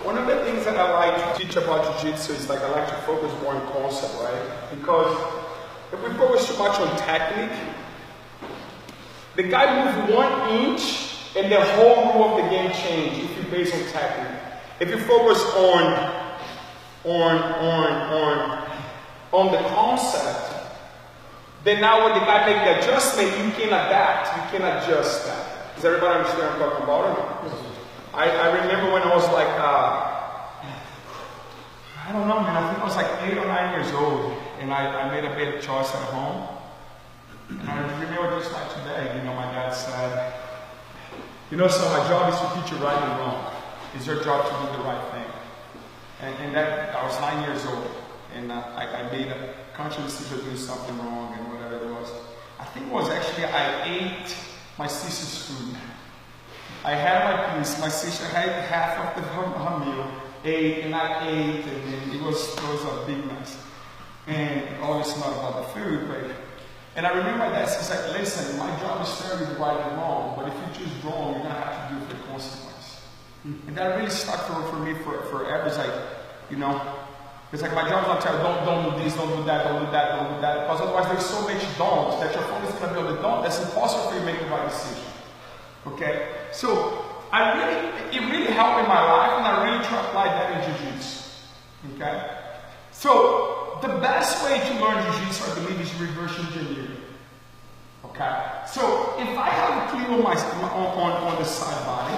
one of the things that I like to teach about Jiu-Jitsu is like I like to focus more on concept, right? Because if we focus too much on technique, the guy moves 1 inch and the whole rule of the game changes if you base on technique. If you focus on the concept, then now when the guy makes the adjustment, you can adapt, you can adjust that. Does everybody understand what I'm talking about or not? I remember when I was like, I don't know, man, I think I was like 8 or 9 years old, and I made a bad choice at home. And I remember just like today, you know, my dad said, you know, so my job is to teach you right and wrong. It's your job to do the right thing. And that, I was 9 years old, and I made a conscious decision to do something wrong and whatever it was. I think it was actually, I ate my sister's food. I had my piece, my sister had half of her meal, ate, and I ate, and it was a big mess. And obviously not about the food, but, and I remember my dad said, listen, my job is to tell you the right and wrong, but if you choose wrong, you're gonna have to deal with the consequence. And that really stuck for me forever. It's like, you know, it's like my job is not to tell you, don't do this, don't do that, don't do that, don't do that, because otherwise there's so much don't that your focus is gonna be on the don't, that's impossible for you to make the right decision. Okay? So, it really helped in my life, and I really try to apply that in Jiu-Jitsu. Okay? So, the best way to learn Jiu-Jitsu, I believe, is reverse engineering. Okay? So, if I have a cleave on the side body,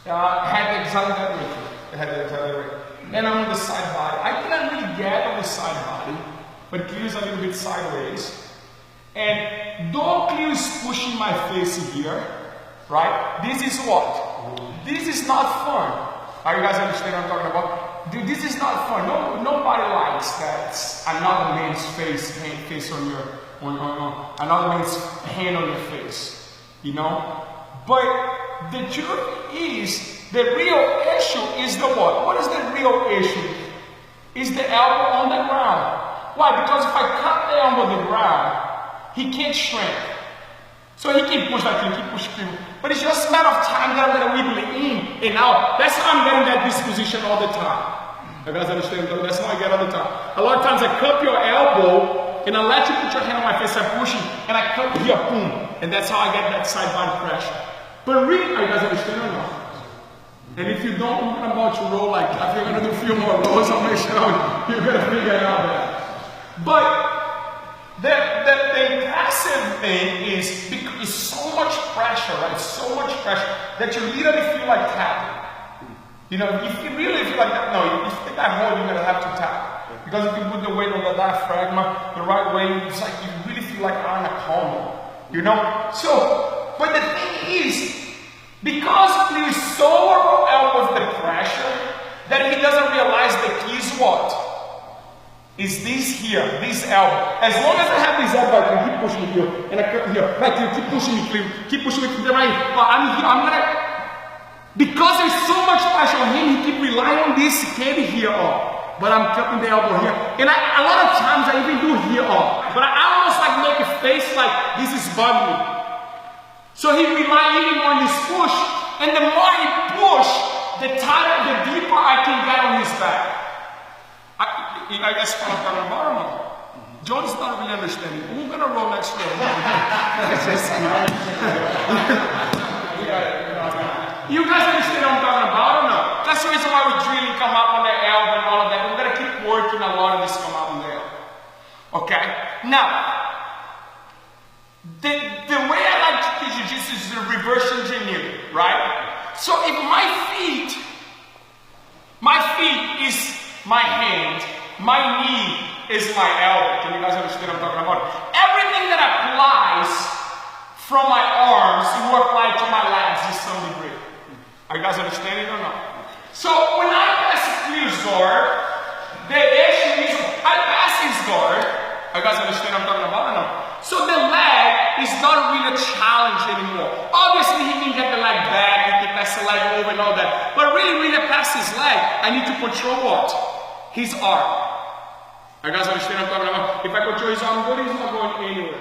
had exactly that right. And I'm on the side body. I cannot really get on the side body, but it clears a little bit sideways. And though clear is pushing my face here, right? This is what? This is not fun. Are you guys understand what I'm talking about? Dude, this is not fun. Nobody likes that another man's face on your, another man's hand on your face. You know? But the truth is, the real issue is the what? What is the real issue? Is the elbow on the ground. Why? Because if I cut the elbow on the ground, he can't shrink. So he can push like he can push through. But it's just a matter of time that I'm going to wiggle it in and out. That's how I'm getting that disposition all the time. You guys understand? That's how I get all the time. A lot of times I cup your elbow and I let you put your hand on my face, I'm pushing, and I cup here, boom. And that's how I get that side body pressure. But really, are you guys understand or not? And if you don't, I'm about to roll like that. If you're going to do a few more rolls, I'll make sure you're going to figure it out there. But the impressive thing is so much pressure, right? So much pressure that you literally feel like tapping. You know, if you really feel like that, no, if you think I hold, you're going to have to tap. Because if you put the weight on the diaphragm the right way, it's like you really feel like anaconda. You know? So, but the thing is, because he is so overwhelmed with the pressure that he doesn't realize the key is what? Is this here, this elbow. As long as I have this elbow, I can keep pushing me here, and I come here, right here, keep pushing me clear, keep pushing me to the right. But I'm here, I'm gonna, because there's so much pressure on him, he keep relying on this head here up. But I'm cupping the elbow here. And a lot of times I even do here up. But I almost like make a face like this is bugging me. So he relies even more on this push, and the more he push, the tighter, the deeper I can get on his back. I guess what I'm talking about. John's not really understanding. We're gonna roll next roll. You guys understand what I'm talking about or not? That's the reason why we're drilling come up on the elbow and all of that. We're gonna keep working a lot of this come up on the elbow. Okay? Now, the way I like to teach Jiu-Jitsu is the reverse engineering, right? So if my feet is my hand, my knee is my elbow. Can you guys understand what I'm talking about? Everything that applies from my arms will apply to my legs in some degree. Are you guys understanding or not? So when I pass clear guard, the issue is I pass his guard. Are you guys understand what I'm talking about or not? So the leg is not really a challenge anymore. Obviously he can get the leg back, he can pass the leg over and all that. But really pass his leg, I need to control what? His arm. You guys understand what I'm talking about? If I control his arm good, he's not going anywhere.